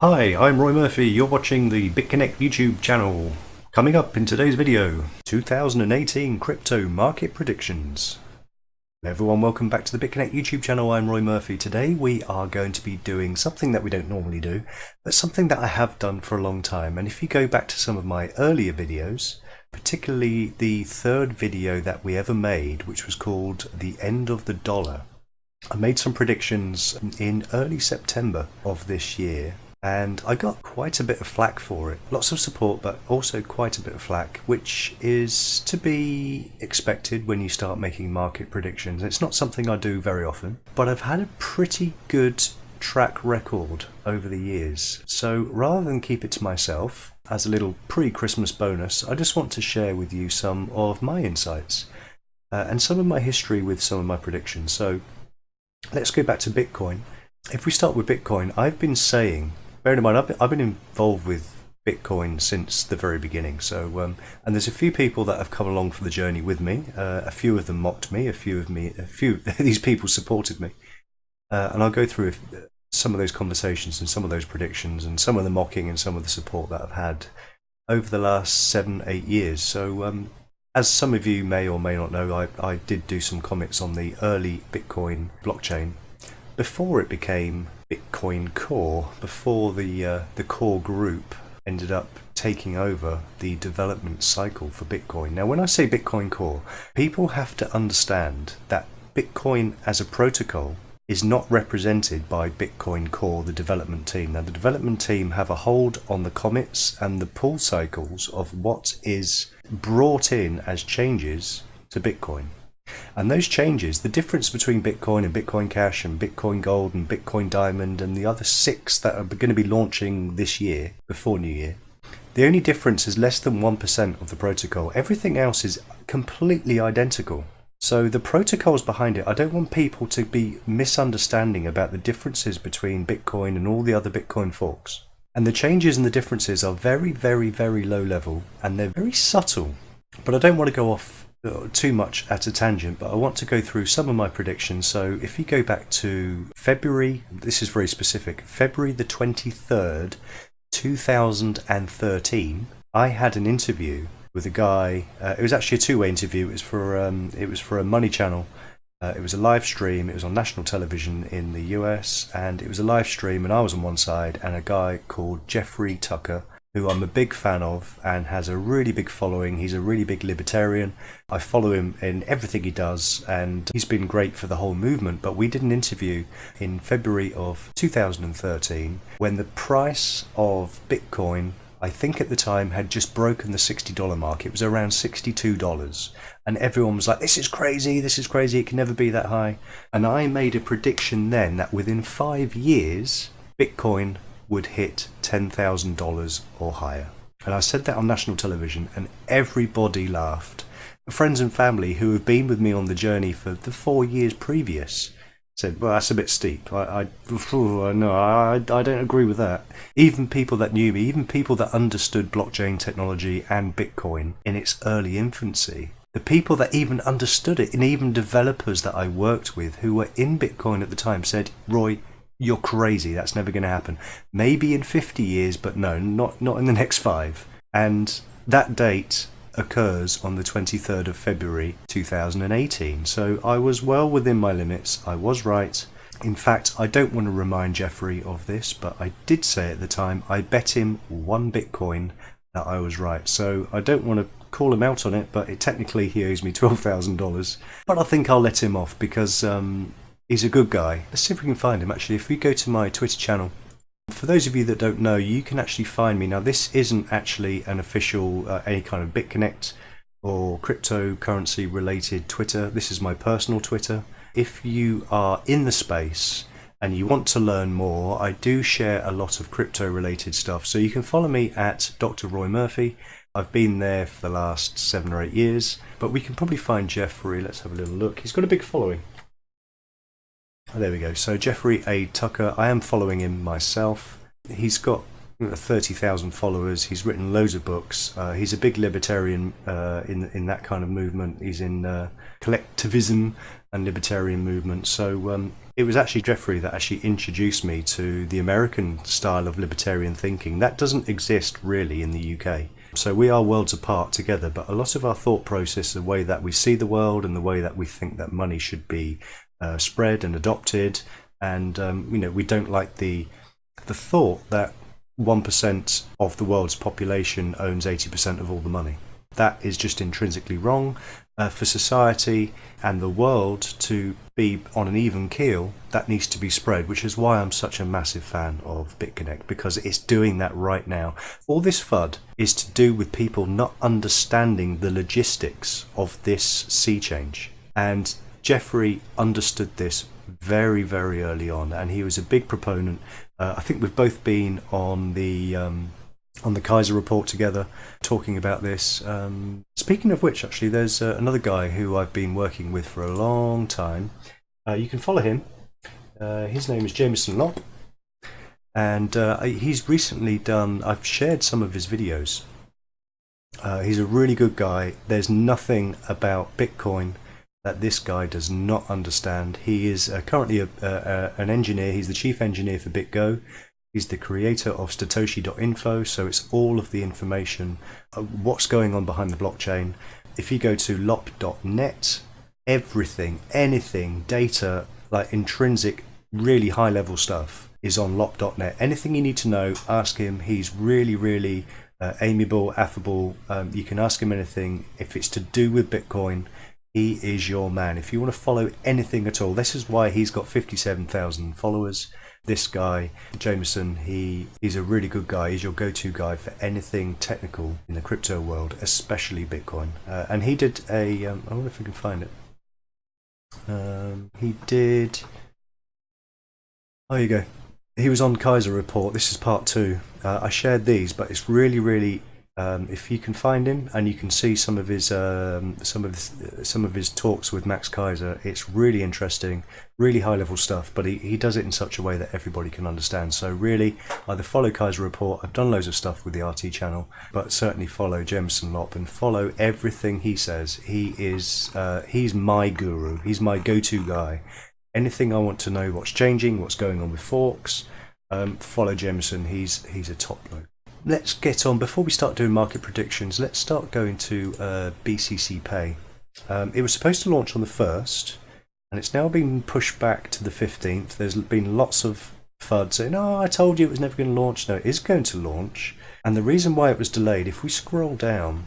Hi, I'm Roy Murphy. You're watching the BitConnect YouTube channel. Coming up in today's video, 2018 crypto market predictions. Hello everyone, welcome back to the BitConnect YouTube channel. I'm Roy Murphy. Today we are going to be doing something that we don't normally do, but something that I have done for a long time. And if you go back to some of my earlier videos, particularly the third video that we ever made, which was called The End of the Dollar, I made some predictions in early September of this year. And I got quite a bit of flack for it. Lots of support, but also quite a bit of flack, which is to be expected when you start making market predictions. It's not something I do very often, but I've had a pretty good track record over the years. So rather than keep it to myself, as a little pre-Christmas bonus, I just want to share with you some of my insights and some of my history with some of my predictions. So let's go back to Bitcoin. If we start with Bitcoin, I've been saying, bearing in mind, I've been involved with Bitcoin since the very beginning. So, and there's a few people that have come along for the journey with me. A few of them mocked me. A few of these people supported me. And I'll go through some of those conversations and some of those predictions and some of the mocking and some of the support that I've had over the last 7-8 years. So, as some of you may or may not know, I did do some comments on the early Bitcoin blockchain before it became Bitcoin Core, before the core group ended up taking over the development cycle for Bitcoin. Now, when I say Bitcoin Core, people have to understand that Bitcoin as a protocol is not represented by Bitcoin Core, the development team. Now, the development team have a hold on the commits and the pull cycles of what is brought in as changes to Bitcoin. And those changes, the difference between Bitcoin and Bitcoin Cash and Bitcoin Gold and Bitcoin Diamond and the other 6 that are going to be launching this year, before New Year, the only difference is less than 1% of the protocol. Everything else is completely identical. So the protocols behind it, I don't want people to be misunderstanding about the differences between Bitcoin and all the other Bitcoin forks. And the changes and the differences are very, very, very low level and they're very subtle. But I don't want to go off too much at a tangent, but I want to go through some of my predictions. So if you go back to February, this is very specific, February the 23rd, 2013, I had an interview with a guy. It was actually a two-way interview. It was for a money channel. It was a live stream. It was on national television in the US, and it was a live stream, and I was on one side, and a guy called Jeffrey Tucker, who I'm a big fan of and has a really big following. He's a really big libertarian. I follow him in everything he does, and he's been great for the whole movement. But we did an interview in February of 2013 when the price of Bitcoin, I think at the time, had just broken the $60 mark. It was around $62. And everyone was like, this is crazy, it can never be that high. And I made a prediction then that within 5 years, Bitcoin would hit $10,000 or higher. And I said that on national television and everybody laughed. Friends and family who have been with me on the journey for the 4 years previous said, well, that's a bit steep. I don't agree with that. Even people that knew me, even people that understood blockchain technology and Bitcoin in its early infancy, the people that even understood it, and even developers that I worked with who were in Bitcoin at the time said, Roy, you're crazy, that's never going to happen. Maybe in 50 years, but no, not in the next 5. And that date occurs on the 23rd of February 2018. So I was well within my limits. I was right. In fact, I don't want to remind Jeffrey of this, but I did say at the time, I bet him 1 Bitcoin that I was right. So I don't want to call him out on it, but technically he owes me $12,000. But I think I'll let him off because he's a good guy. Let's see if we can find him. Actually, if we go to my Twitter channel, for those of you that don't know, you can actually find me. Now, this isn't actually an official, any kind of BitConnect or cryptocurrency related Twitter. This is my personal Twitter. If you are in the space and you want to learn more, I do share a lot of crypto related stuff. So you can follow me at Dr. Roy Murphy. I've been there for the last 7 or 8 years, but we can probably find Jeffrey. Let's have a little look. He's got a big following. Oh, there we go. So Jeffrey A. Tucker, I am following him myself. He's got 30,000 followers. He's written loads of books. He's a big libertarian in that kind of movement. He's in collectivism and libertarian movement. So it was actually Jeffrey that actually introduced me to the American style of libertarian thinking. That doesn't exist really in the UK. So we are worlds apart together, but a lot of our thought process, the way that we see the world and the way that we think that money should be spread and adopted, and we don't like the thought that 1% of the world's population owns 80% of all the money. That is just intrinsically wrong. For society and the world to be on an even keel, that needs to be spread, which is why I'm such a massive fan of BitConnect, because it's doing that right now. All this FUD is to do with people not understanding the logistics of this sea change. And Jeffrey understood this very, very early on, and he was a big proponent. I think we've both been on the Kaiser report together, talking about this. Speaking of which, actually, there's another guy who I've been working with for a long time. You can follow him. His name is Jameson Lopp, and he's recently done. I've shared some of his videos. He's a really good guy. There's nothing about Bitcoin that this guy does not understand. He is currently an engineer. He's the chief engineer for BitGo. He's the creator of Satoshi.info, so it's all of the information, what's going on behind the blockchain. If you go to lop.net, everything, anything, data, like intrinsic, really high level stuff is on lop.net. Anything you need to know, ask him. He's really, really amiable, affable. You can ask him anything. If it's to do with Bitcoin, he is your man. If you want to follow anything at all, this is why he's got 57,000 followers. This guy, Jameson, he's a really good guy. He's your go-to guy for anything technical in the crypto world, especially Bitcoin. And he did I wonder if we can find it. He did. Oh, here you go. He was on Kaiser Report. This is part 2. I shared these, but it's really, really. If you can find him and you can see some of his talks with Max Kaiser, it's really interesting, really high level stuff. But he does it in such a way that everybody can understand. So really, either follow Kaiser Report. I've done loads of stuff with the RT channel, but certainly follow Jameson Lopp and follow everything he says. He's my guru. He's my go-to guy. Anything I want to know, what's changing, what's going on with forks, follow Jameson. He's a top bloke. Let's get on. Before we start doing market predictions, let's start going to BCC Pay. It was supposed to launch on the 1st, and it's now been pushed back to the 15th. There's been lots of FUD saying, oh, I told you it was never going to launch. No, it is going to launch. And the reason why it was delayed, if we scroll down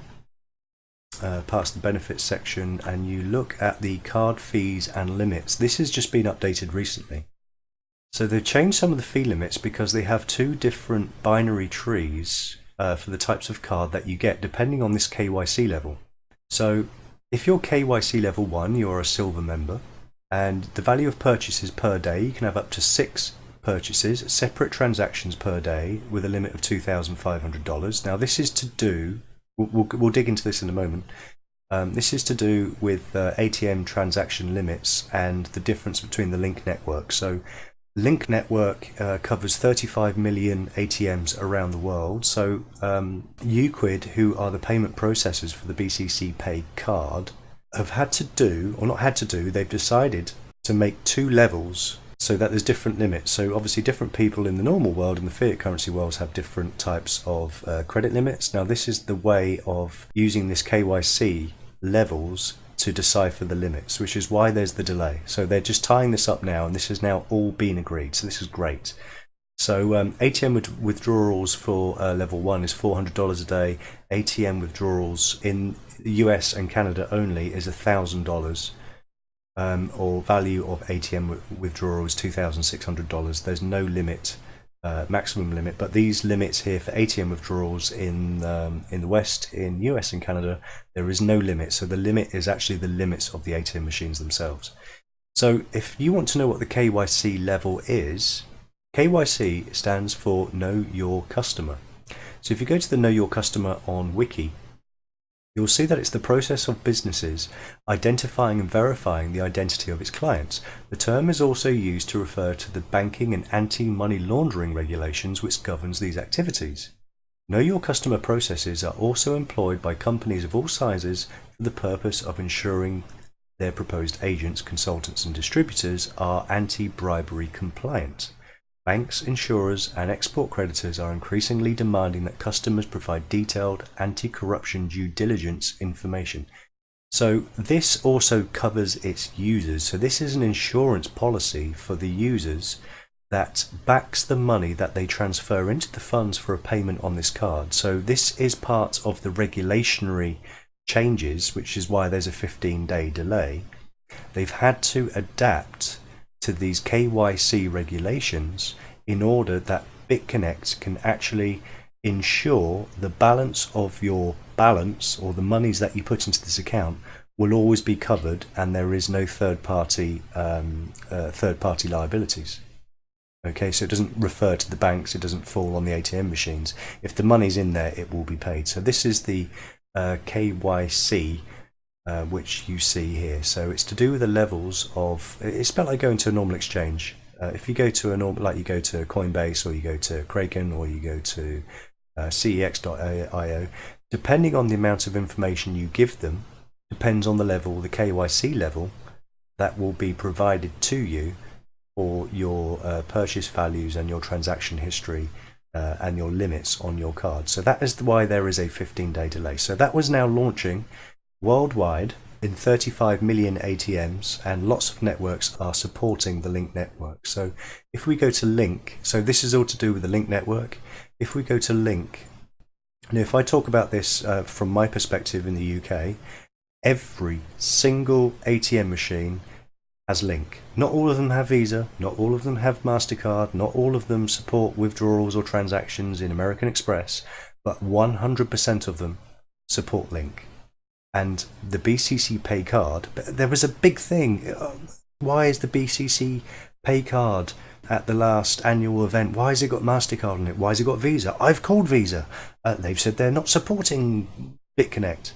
past the benefits section and you look at the card fees and limits, this has just been updated recently. So they've changed some of the fee limits because they have 2 different binary trees for the types of card that you get depending on this KYC level. So if you're KYC level 1, you're a silver member, and the value of purchases per day, you can have up to 6 purchases, separate transactions per day with a limit of $2,500. Now this is to do, we'll dig into this in a moment. This is to do with ATM transaction limits and the difference between the link network. So Link Network covers 35 million ATMs around the world. So Uquid, who are the payment processors for the BCC Pay card, have had to do, or not had to do, they've decided to make 2 levels so that there's different limits. So obviously different people in the normal world and the fiat currency worlds have different types of credit limits. Now this is the way of using this KYC levels to decipher the limits, which is why there's the delay. So they're just tying this up now, and this has now all been agreed. So this is great. So ATM withdrawals for level 1 is $400 a day. ATM withdrawals in the US and Canada only is $1,000, or value of ATM withdrawals $2,600. There's no limit, maximum limit, but these limits here for ATM withdrawals in the West, in US and Canada, there is no limit. So the limit is actually the limits of the ATM machines themselves. So if you want to know what the KYC level is, KYC stands for Know Your Customer. So if you go to the Know Your Customer on Wiki, You'll see that it's the process of businesses identifying and verifying the identity of its clients. The term is also used to refer to the banking and anti-money laundering regulations which governs these activities. Know Your Customer processes are also employed by companies of all sizes for the purpose of ensuring their proposed agents, consultants and distributors are anti-bribery compliant. Banks, insurers and export creditors are increasingly demanding that customers provide detailed anti-corruption due diligence information. So this also covers its users. So this is an insurance policy for the users that backs the money that they transfer into the funds for a payment on this card. So this is part of the regulationary changes, which is why there's a 15-day delay. They've had to adapt to these KYC regulations in order that BitConnect can actually ensure the balance of your balance, or the monies that you put into this account, will always be covered, and there is no third-party liabilities. Okay, so it doesn't refer to the banks, it doesn't fall on the ATM machines. If the money's in there, it will be paid. So this is the KYC which you see here. So it's to do with the levels of, it's about like going to a normal exchange. If you go to a normal, like you go to Coinbase, or you go to Kraken, or you go to cex.io, depending on the amount of information you give them, depends on the level, the KYC level, that will be provided to you for your purchase values and your transaction history and your limits on your card. So that is why there is a 15-day delay. So that was now launching worldwide in 35 million ATMs, and lots of networks are supporting the Link network. So if we go to Link, so this is all to do with the Link network. If we go to Link, and if I talk about this from my perspective in the UK, every single ATM machine has Link. Not all of them have Visa, not all of them have MasterCard, not all of them support withdrawals or transactions in American Express, but 100% of them support Link. And the BCC Pay card, there was a big thing. Why is the BCC Pay card at the last annual event, why has it got MasterCard on it? Why has it got Visa? I've called Visa. They've said they're not supporting BitConnect.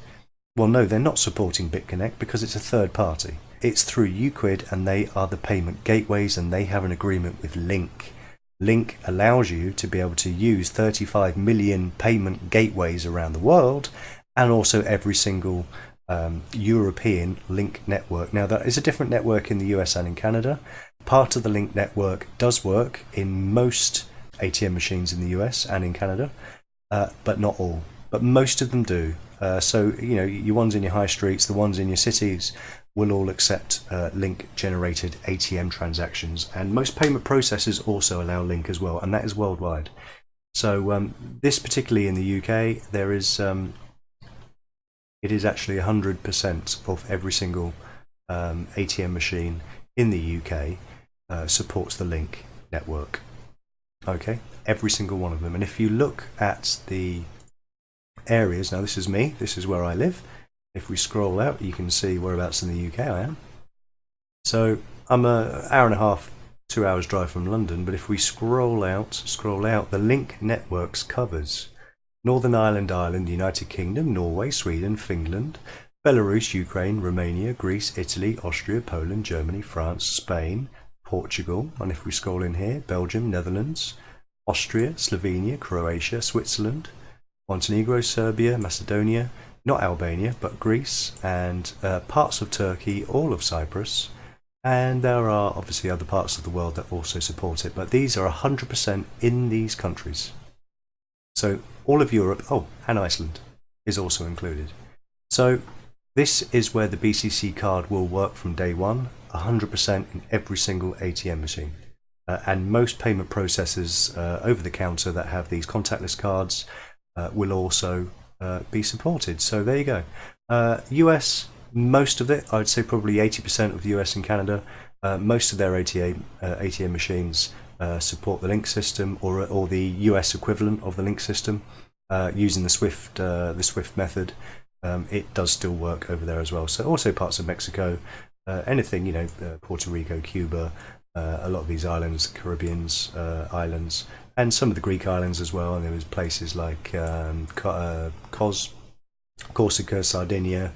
Well, no, they're not supporting BitConnect because it's a third party. It's through Uquid, and they are the payment gateways, and they have an agreement with Link. Link allows you to be able to use 35 million payment gateways around the world, and also every single European Link network. Now, that is a different network in the US and in Canada. Part of the Link network does work in most ATM machines in the US and in Canada, but not all. But most of them do. So, you know, your ones in your high streets, the ones in your cities, will all accept Link-generated ATM transactions. And most payment processors also allow Link as well, and that is worldwide. So this particularly in the UK, there is it is actually 100% of every single ATM machine in the UK supports the Link network. Okay, every single one of them. And if you look at the areas, now this is me, this is where I live. If we scroll out, you can see whereabouts in the UK I am. So I'm an hour and a half, 2 hours drive from London, but if we scroll out, the Link networks covers Northern Ireland, Ireland, United Kingdom, Norway, Sweden, Finland, Belarus, Ukraine, Romania, Greece, Italy, Austria, Poland, Germany, France, Spain, Portugal, and if we scroll in here, Belgium, Netherlands, Austria, Slovenia, Croatia, Switzerland, Montenegro, Serbia, Macedonia, not Albania, but Greece, and parts of Turkey, all of Cyprus, and there are obviously other parts of the world that also support it, but these are 100% in these countries. So all of Europe, oh, and Iceland is also included. So this is where the BCC card will work from day one, 100% in every single ATM machine. And most payment processors over the counter that have these contactless cards will also be supported. So there you go. US, most of it, I'd say probably 80% of the US and Canada, most of their ATM machines support the Link system, or the US equivalent of the Link system, using the Swift method. It does still work over there as well. So also parts of Mexico, anything, you know, Puerto Rico, Cuba, a lot of these islands, Caribbean's islands, and some of the Greek islands as well. And there was places like Kos, Corsica, Sardinia,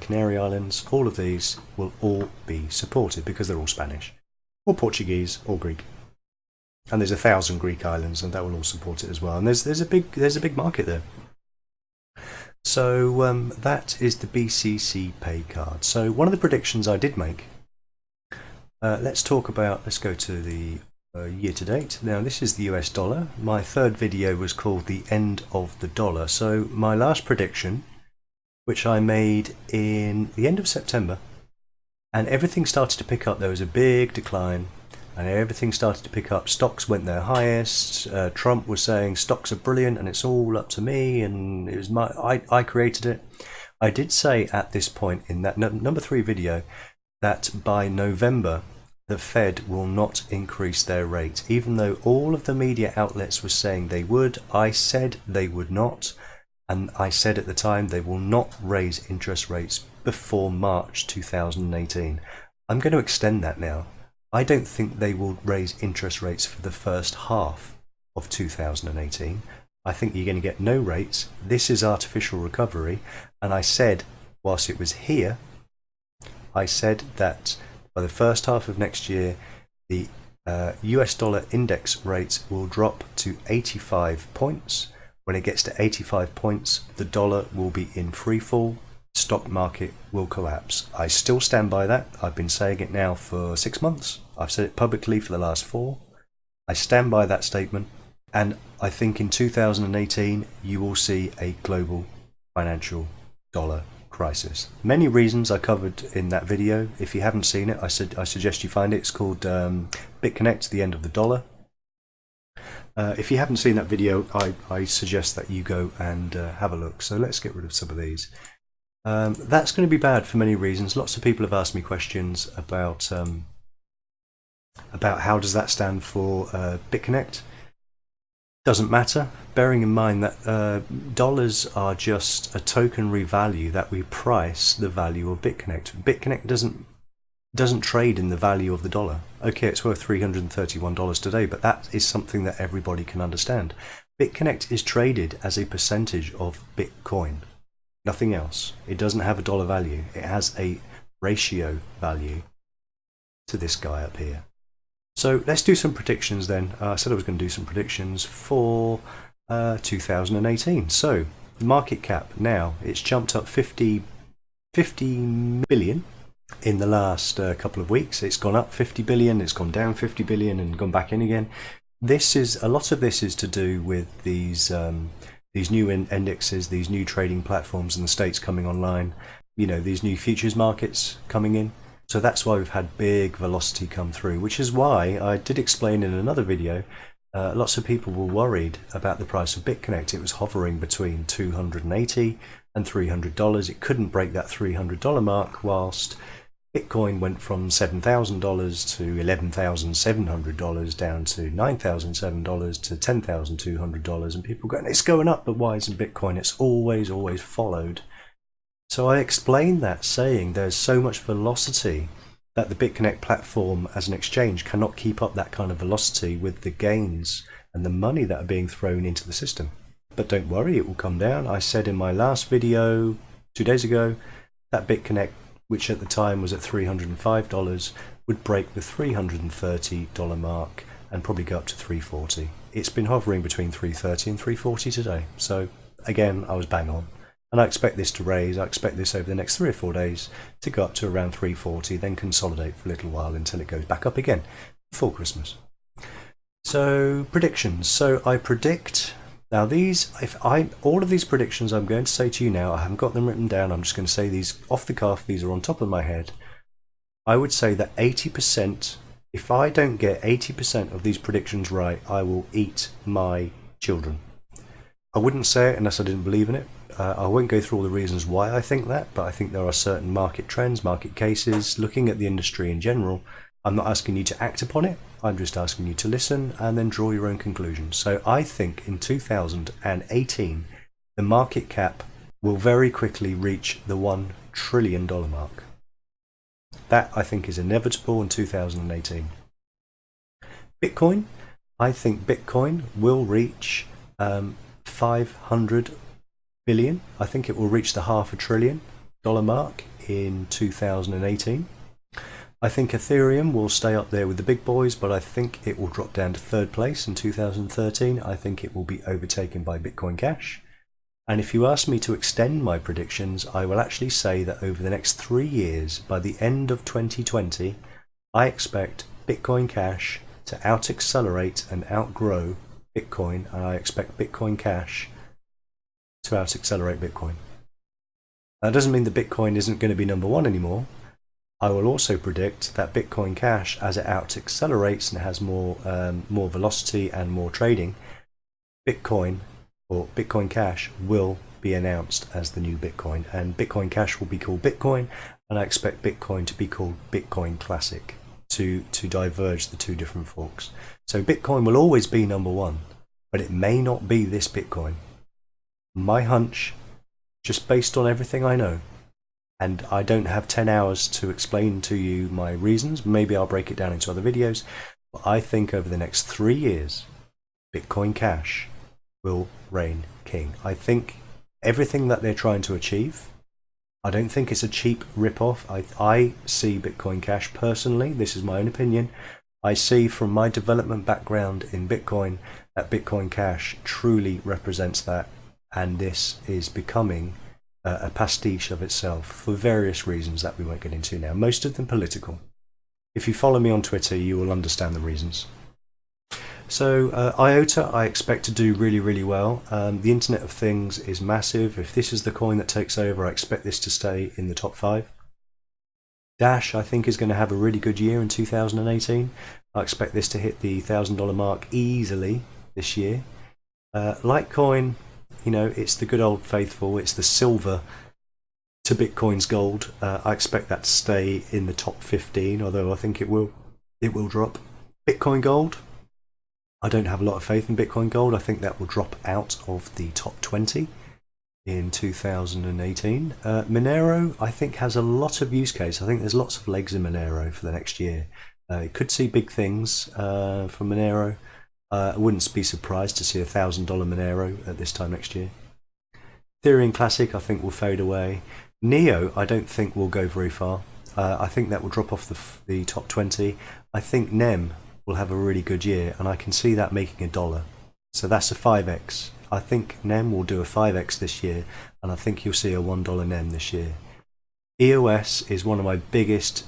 Canary Islands, all of these will all be supported because they're all Spanish, or Portuguese, or Greek. And there's 1,000 Greek islands, and that will all support it as well. And there's a big market there. So that is the BCC pay card. So one of the predictions I did make. Let's go to the year to date. Now this is the US dollar. My third video was called the end of the dollar. So my last prediction, which I made in the end of September, and everything started to pick up. There was a big decline, and everything started to pick up. Stocks went their highest. Trump was saying stocks are brilliant and it's all up to me, and it was I created it. I did say at this point in that number 3 video that by November the Fed will not increase their rate, even though all of the media outlets were saying they would. I said they would not. And I said at the time they will not raise interest rates before March 2018. I'm going to extend that now. I don't think they will raise interest rates for the first half of 2018. I think you're going to get no rates. This is artificial recovery. And I said, whilst it was here, I said that by the first half of next year, the US dollar index rates will drop to 85 points. When it gets to 85 points, the dollar will be in free fall. Stock market will collapse. I still stand by that. I've been saying it now for 6 months. I've said it publicly for the last 4. I stand by that statement. And I think in 2018, you will see a global financial dollar crisis. Many reasons I covered in that video. If you haven't seen it, I suggest you find it. It's called BitConnect, the end of the dollar. If you haven't seen that video, I suggest that you go and have a look. So let's get rid of some of these. That's going to be bad for many reasons. Lots of people have asked me questions about how does that stand for BitConnect. Doesn't matter, bearing in mind that dollars are just a tokenary value that we price the value of BitConnect. BitConnect doesn't trade in the value of the dollar. Okay, it's worth $331 today, but that is something that everybody can understand. BitConnect is traded as a percentage of Bitcoin, nothing else. It doesn't have a dollar value. It has a ratio value to this guy up here. So let's do some predictions then. I said I was going to do some predictions for 2018. So the market cap now, it's jumped up 50 billion. In the last couple of weeks. It's gone up 50 billion, it's gone down 50 billion and gone back in again. A lot of this is to do with these new indexes, these new trading platforms in the States coming online, these new futures markets coming in. So that's why we've had big velocity come through, which is why I did explain in another video, lots of people were worried about the price of BitConnect. It was hovering between $280 and $300. It couldn't break that $300 mark, whilst Bitcoin went from $7,000 to $11,700 down to $9,007 to $10,200, and people going, it's going up, but why isn't Bitcoin? It's always followed. So I explained that, saying there's so much velocity that the BitConnect platform as an exchange cannot keep up that kind of velocity with the gains and the money that are being thrown into the system. But don't worry, it will come down. I said in my last video 2 days ago that BitConnect, which at the time was at $305, would break the $330 mark and probably go up to $340. It's been hovering between $330 and $340 today. So again, I was bang on. And I expect this to raise. I expect this over the next 3 or 4 days to go up to around $340, then consolidate for a little while until it goes back up again before Christmas. So predictions. So I predict. Now all of these predictions I'm going to say to you now, I haven't got them written down, I'm just going to say these off the cuff, these are on top of my head. I would say that 80%, if I don't get 80% of these predictions right, I will eat my children. I wouldn't say it unless I didn't believe in it. I won't go through all the reasons why I think that, but I think there are certain market trends, market cases, looking at the industry in general. I'm not asking you to act upon it, I'm just asking you to listen and then draw your own conclusions. So I think in 2018, the market cap will very quickly reach the $1 trillion mark. That I think is inevitable in 2018. Bitcoin, I think Bitcoin will reach 500 billion. I think it will reach the $500 billion mark in 2018. I think Ethereum will stay up there with the big boys, but I think it will drop down to third place in 2013. I think it will be overtaken by Bitcoin Cash. And if you ask me to extend my predictions, I will actually say that over the next 3 years, by the end of 2020, I expect Bitcoin Cash to out-accelerate and outgrow Bitcoin, and I expect Bitcoin Cash to out-accelerate Bitcoin. That doesn't mean that Bitcoin isn't going to be number one anymore. I will also predict that Bitcoin Cash, as it out-accelerates and has more velocity and more trading, Bitcoin or Bitcoin Cash will be announced as the new Bitcoin, and Bitcoin Cash will be called Bitcoin, and I expect Bitcoin to be called Bitcoin Classic to diverge the two different forks. So Bitcoin will always be number one, but it may not be this Bitcoin. My hunch, just based on everything I know, and I don't have 10 hours to explain to you my reasons, maybe I'll break it down into other videos, but I think over the next 3 years, Bitcoin Cash will reign king. I think everything that they're trying to achieve, I don't think it's a cheap rip-off. I see Bitcoin Cash personally, this is my own opinion, I see from my development background in Bitcoin that Bitcoin Cash truly represents that, and this is becoming a pastiche of itself for various reasons that we won't get into now, most of them political. If you follow me on Twitter, you will understand the reasons. So IOTA, I expect to do really, really well. The Internet of Things is massive. If this is the coin that takes over, I expect this to stay in the top 5. Dash, I think, is going to have a really good year in 2018. I expect this to hit the $1,000 mark easily this year. Litecoin, you know, it's the good old faithful, it's the silver to Bitcoin's gold. I expect that to stay in the top 15, although I think it will drop. Bitcoin Gold, I don't have a lot of faith in Bitcoin Gold. I think that will drop out of the top 20 in 2018. Monero, I think, has a lot of use case. I think there's lots of legs in Monero for the next year. You could see big things from Monero. I wouldn't be surprised to see a $1,000 Monero at this time next year. Ethereum Classic, I think, will fade away. Neo, I don't think will go very far. I think that will drop off the top 20. I think NEM will have a really good year, and I can see that making $1. So that's a 5x. I think NEM will do a 5x this year, and I think you'll see a $1 NEM this year. EOS is one of my biggest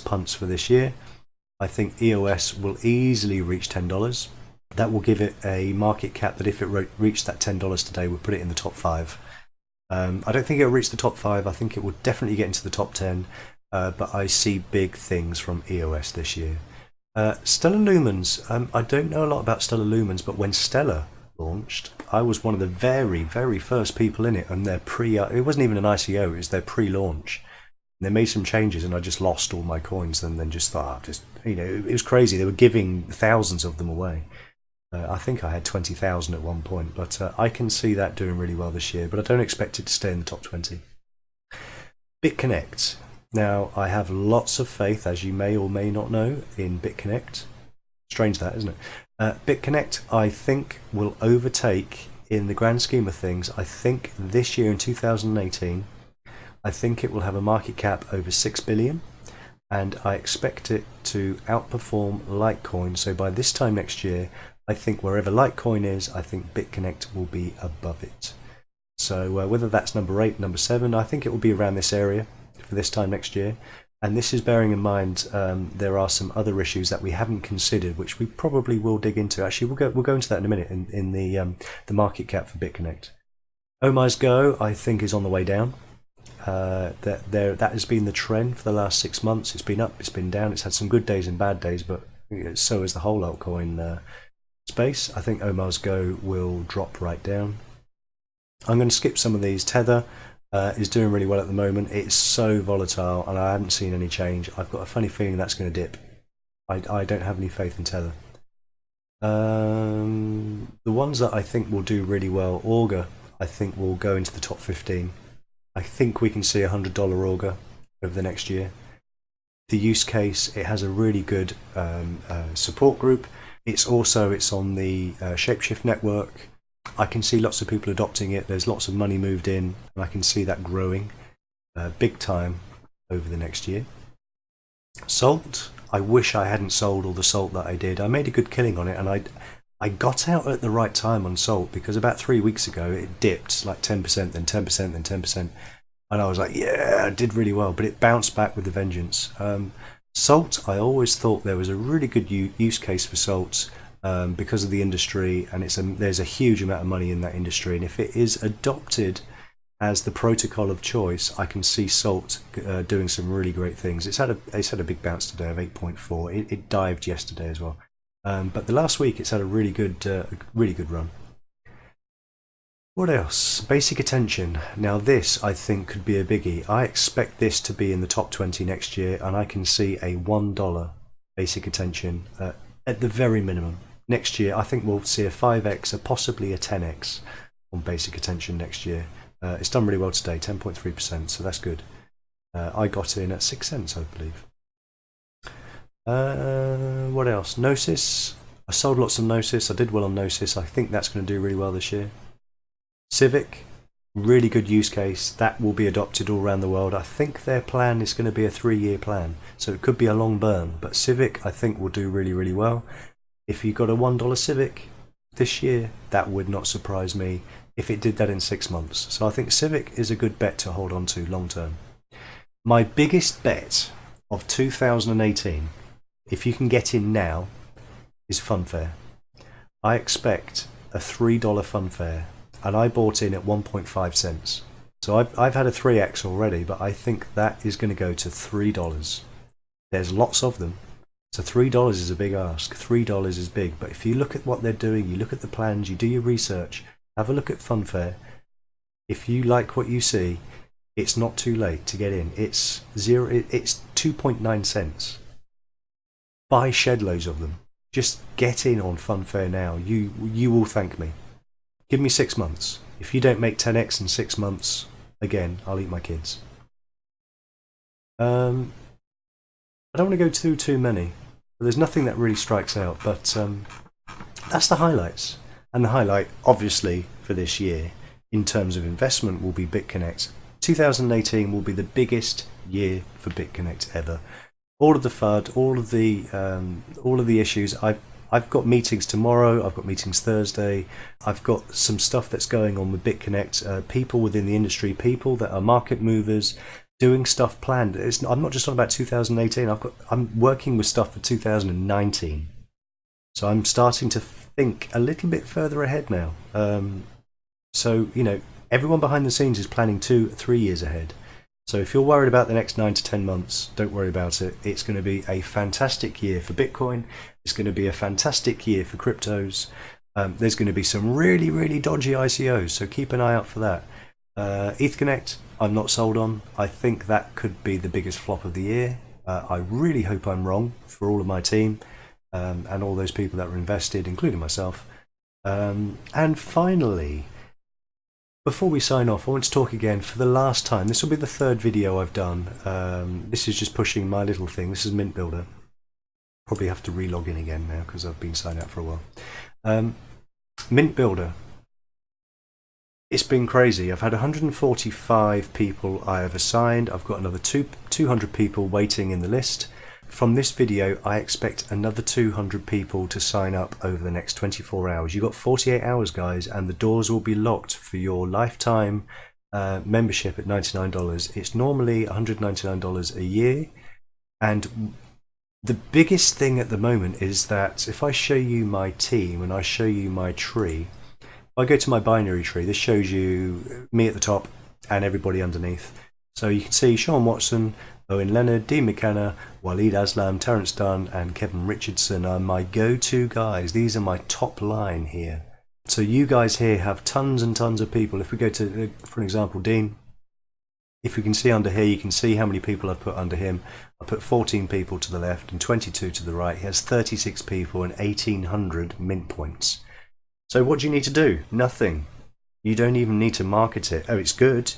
punts for this year. I think EOS will easily reach $10. That will give it a market cap that if it reached that $10 today would put it in the top 5. I don't think it'll reach the top 5. I think it will definitely get into the top 10, but I see big things from EOS this year. Stellar Lumens, I don't know a lot about Stellar Lumens, but when Stellar launched, I was one of the very, very first people in it, and their it wasn't even an ICO, it was their pre-launch. They made some changes and I just lost all my coins, and then just thought, it was crazy. They were giving thousands of them away. I think I had 20,000 at one point, but I can see that doing really well this year, but I don't expect it to stay in the top 20. BitConnect. Now, I have lots of faith, as you may or may not know, in BitConnect. Strange that, isn't it? BitConnect, I think, will overtake, in the grand scheme of things, I think this year in 2018, I think it will have a market cap over 6 billion, and I expect it to outperform Litecoin. So by this time next year, I think wherever Litecoin is, I think BitConnect will be above it. So whether that's number 8, number 7, I think it will be around this area for this time next year. And this is bearing in mind there are some other issues that we haven't considered, which we probably will dig into. Actually, we'll go into that in a minute in the market cap for BitConnect. Omize Go, I think, is on the way down. That has been the trend for the last 6 months. It's been up, it's been down, it's had some good days and bad days, but so is the whole altcoin space. I think Omize Go will drop right down. I'm going to skip some of these. Tether is doing really well at the moment. It's so volatile and I haven't seen any change. I've got a funny feeling that's going to dip. I don't have any faith in Tether. The ones that I think will do really well, Augur, I think will go into the top 15. I think we can see a $100 Augur over the next year. The use case, it has a really good support group. It's on the Shapeshift network. I can see lots of people adopting it. There's lots of money moved in, and I can see that growing big time over the next year. Salt, I wish I hadn't sold all the salt that I did. I made a good killing on it, and I got out at the right time on salt, because about 3 weeks ago it dipped like 10%, then 10%, then 10%, and I was like, yeah, I did really well, but it bounced back with a vengeance. Salt, I always thought there was a really good use case for salt because of the industry, and there's a huge amount of money in that industry, and if it is adopted as the protocol of choice, I can see salt doing some really great things. It's had a big bounce today of 8.4. It dived yesterday as well, but the last week it's had a really good run. What else? Basic attention. Now this, I think, could be a biggie. I expect this to be in the top 20 next year, and I can see a $1 basic attention at the very minimum. Next year, I think we'll see a 5x, or possibly a 10x on basic attention next year. It's done really well today, 10.3%, so that's good. I got in at 6 cents, I believe. What else? Gnosis. I sold lots of Gnosis. I did well on Gnosis. I think that's going to do really well this year. Civic, really good use case. That will be adopted all around the world. I think their plan is going to be a 3-year plan, so it could be a long burn, but Civic I think will do really, really well. If you got a $1 Civic this year, that would not surprise me if it did that in 6 months. So I think Civic is a good bet to hold on to long term. My biggest bet of 2018, if you can get in now, is Funfair. I expect a $3 Funfair, and I bought in at 1.5 cents. So I've had a 3x already, but I think that is going to go to $3. There's lots of them. So $3 is a big ask. $3 is big, but if you look at what they're doing, you look at the plans, you do your research, have a look at Funfair. If you like what you see, it's not too late to get in. It's 2.9 cents. Buy shed loads of them. Just get in on Funfair now. You will thank me. Give me 6 months. If you don't make 10x in 6 months, again, I'll eat my kids. I don't want to go through too many. There's nothing that really strikes out, but that's the highlights. And the highlight, obviously, for this year, in terms of investment, will be BitConnect. 2018 will be the biggest year for BitConnect ever. All of the FUD, all of the issues. I've got meetings tomorrow. I've got meetings Thursday. I've got some stuff that's going on with BitConnect. People within the industry, people that are market movers, doing stuff planned. I'm not just on about 2018. I'm working with stuff for 2019. So I'm starting to think a little bit further ahead now. So, everyone behind the scenes is planning 2-3 years ahead. So if you're worried about the next 9 to 10 months, don't worry about it. It's going to be a fantastic year for Bitcoin. It's going to be a fantastic year for cryptos. There's going to be some really, really dodgy ICOs, so keep an eye out for that. ETHConnect, I'm not sold on. I think that could be the biggest flop of the year. I really hope I'm wrong for all of my team and all those people that were invested, including myself. And finally, before we sign off, I want to talk again for the last time. This will be the 3rd video I've done. This is just pushing my little thing. This is Mint Builder. Probably have to re-log in again now because I've been signed up for a while. Mint Builder. It's been crazy. I've had 145 people I have assigned. I've got another 200 people waiting in the list. From this video, I expect another 200 people to sign up over the next 24 hours. You've got 48 hours, guys, and the doors will be locked for your lifetime membership at $99. It's normally $199 a year. And the biggest thing at the moment is that if I show you my team and I show you my tree, if I go to my binary tree, this shows you me at the top and everybody underneath. So you can see Sean Watson, Owen Leonard, Dean McKenna, Waleed Aslam, Terence Dunn and Kevin Richardson are my go-to guys. These are my top line here. So you guys here have tons and tons of people. If we go to, for example, Dean, if we can see under here, you can see how many people I've put under him. I put 14 people to the left and 22 to the right. He has 36 people and 1,800 mint points. So what do you need to do? Nothing. You don't even need to market it. Oh, it's good,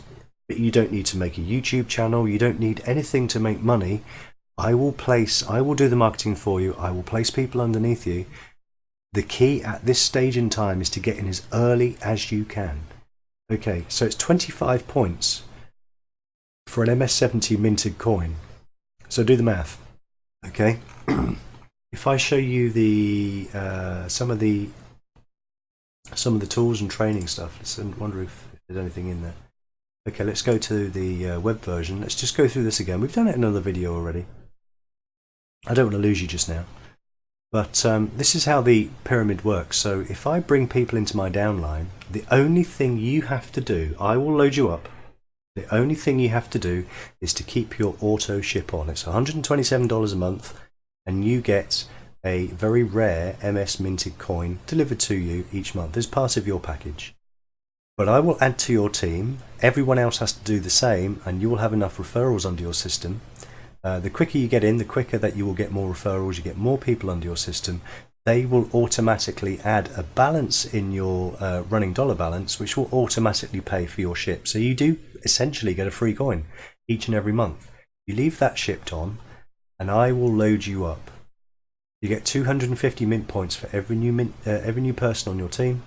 but you don't need to make a YouTube channel. You don't need anything to make money. I will do the marketing for you. I will place people underneath you. The key at this stage in time is to get in as early as you can. Okay, so it's 25 points for an MS-70 minted coin. So do the math. Okay. If I show you the some of the tools and training stuff, let's wonder if there's anything in there. Okay, let's go to the web version. Let's just go through this again. We've done it in another video already. I don't want to lose you just now. But this is how the pyramid works. So if I bring people into my downline, the only thing you have to do, I will load you up. The only thing you have to do is to keep your auto ship on. It's $127 a month, and you get a very rare MS minted coin delivered to you each month as part of your package. But I will add to your team. Everyone else has to do the same, and you will have enough referrals under your system. The quicker you get in, the quicker that you will get more referrals. You get more people under your system. They will automatically add a balance in your running dollar balance, which will automatically pay for your ship. So you do essentially get a free coin each and every month. You leave that shipped on, and I will load you up. You get 250 mint points for every new person on your team.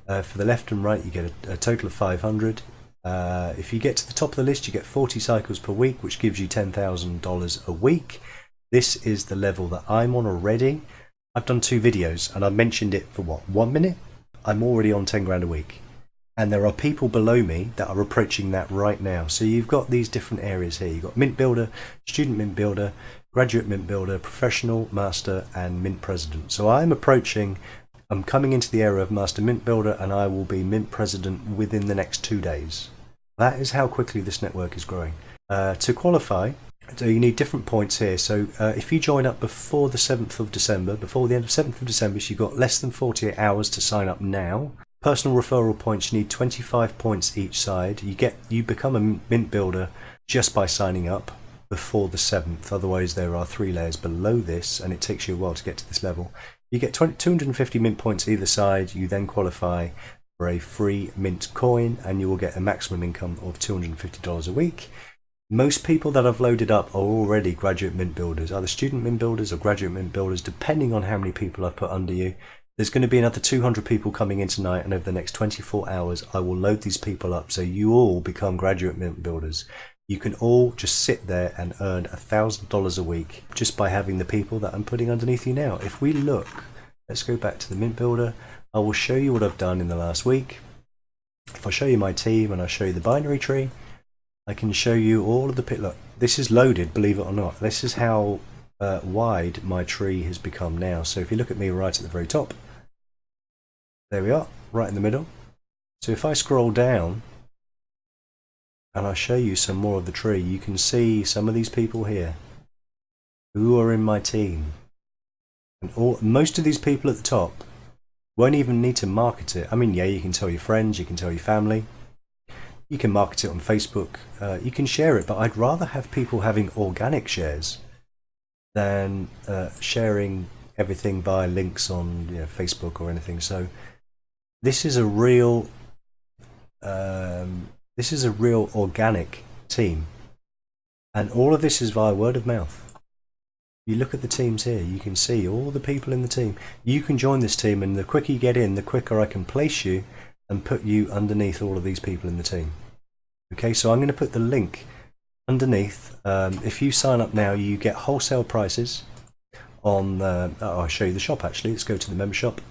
For the left and right, you get a total of 500. If you get to the top of the list, you get 40 cycles per week, which gives you $10,000 a week. This is the level that I'm on already. I've done 2 videos and I mentioned it for what, 1 minute? I'm already on 10 grand a week. And there are people below me that are approaching that right now. So you've got these different areas here. You've got Mint Builder, Student Mint Builder, Graduate Mint Builder, Professional, Master, and Mint President. So I'm coming into the area of Master Mint Builder, and I will be Mint President within the next 2 days. That is how quickly this network is growing. To qualify, so you need different points here. So if you join up before the 7th of December, before the end of 7th of December, so you've got less than 48 hours to sign up now. Personal referral points, you need 25 points each side. You become a Mint Builder just by signing up before the 7th. Otherwise, there are 3 layers below this, and it takes you a while to get to this level. You get 250 mint points either side. You then qualify for a free mint coin, and you will get a maximum income of $250 a week. Most people that I've loaded up are already graduate mint builders, either student mint builders or graduate mint builders, depending on how many people I've put under you. There's going to be another 200 people coming in tonight, and over the next 24 hours, I will load these people up so you all become graduate mint builders. You can all just sit there and earn $1,000 a week just by having the people that I'm putting underneath you now. If we look, let's go back to the Mint Builder. I will show you what I've done in the last week. If I show you my team and I show you the binary tree, I can show you all of the pit. Look, this is loaded, believe it or not. This is how wide my tree has become now. So if you look at me right at the very top, there we are, right in the middle. So if I scroll down and I show you some more of the tree, you can see some of these people here who are in my team. And most of these people at the top won't even need to market it. I mean, yeah, you can tell your friends, you can tell your family, you can market it on Facebook, you can share it, but I'd rather have people having organic shares than sharing everything by links on Facebook or anything. So this is a real organic team, and all of this is via word of mouth. You look at the teams here, you can see all the people in the team. You can join this team, and the quicker you get in, the quicker I can place you and put you underneath all of these people in the team. Okay, so I'm going to put the link underneath. If you sign up now, you get wholesale prices on I'll show you the shop actually. Let's go to the member shop.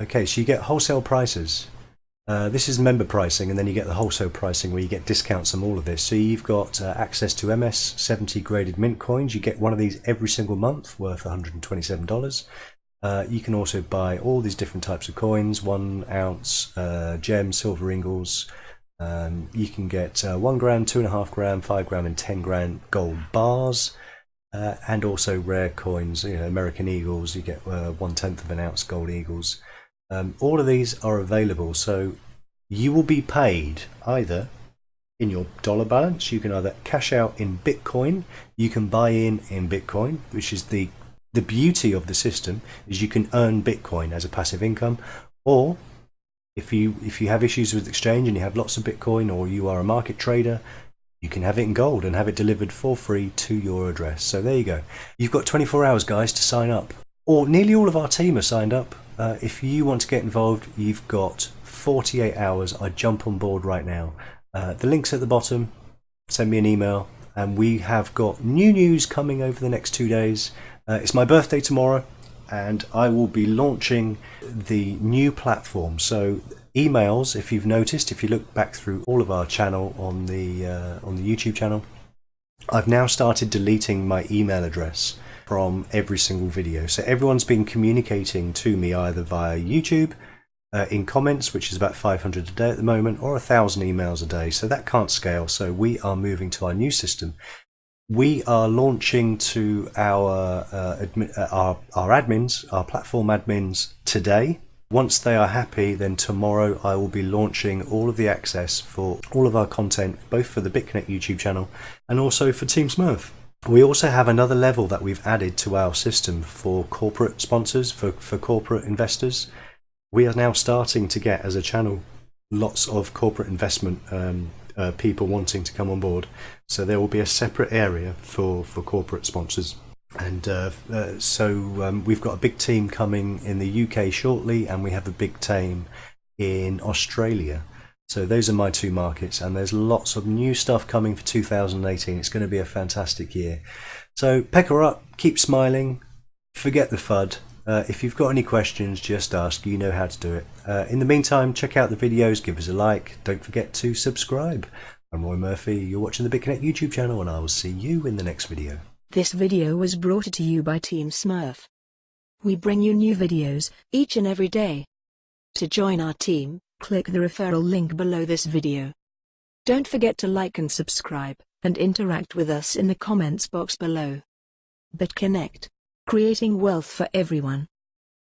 Okay, so you get wholesale prices. This is member pricing, and then you get the wholesale pricing where you get discounts on all of this. So you've got access to MS-70 graded mint coins. You get one of these every single month, worth $127. You can also buy all these different types of coins, 1 ounce, gem, silver ingots. You can get 1 gram, 2.5 gram, 5 gram, and 10 gram gold bars. And also rare coins, American Eagles. You get 1/10 of an ounce gold Eagles. All of these are available, so you will be paid either in your dollar balance. You can either cash out in Bitcoin, you can buy in Bitcoin, which is the beauty of the system, is you can earn Bitcoin as a passive income. Or if you have issues with exchange and you have lots of Bitcoin, or you are a market trader, you can have it in gold and have it delivered for free to your address. So there you go. You've got 24 hours, guys, to sign up. or nearly all of our team are signed up. If you want to get involved, you've got 48 hours. I jump on board right now. The link's at the bottom. Send me an email. And we have got new news coming over the next 2 days. It's my birthday tomorrow, and I will be launching the new platform. So emails, if you've noticed, if you look back through all of our channel on the YouTube channel, I've now started deleting my email address from every single video. So everyone's been communicating to me either via YouTube, in comments, which is about 500 a day at the moment, or 1,000 emails a day. So that can't scale. So we are moving to our new system. We are launching to our admins, our platform admins today. Once they are happy, then tomorrow I will be launching all of the access for all of our content, both for the BitConnect YouTube channel and also for Team Smurf. We also have another level that we've added to our system for corporate sponsors, for corporate investors. We are now starting to get, as a channel, lots of corporate investment people wanting to come on board. So there will be a separate area for corporate sponsors. And we've got a big team coming in the UK shortly, and we have a big team in Australia. So those are my two markets, and there's lots of new stuff coming for 2018. It's going to be a fantastic year. So pecker up, keep smiling, forget the FUD. If you've got any questions, just ask. You know how to do it. In the meantime, check out the videos, give us a like. Don't forget to subscribe. I'm Roy Murphy. You're watching the BitConnect YouTube channel, and I will see you in the next video. This video was brought to you by Team Smurf. We bring you new videos each and every day. To join our team, click the referral link below this video. Don't forget to like and subscribe, and interact with us in the comments box below. BitConnect, creating wealth for everyone.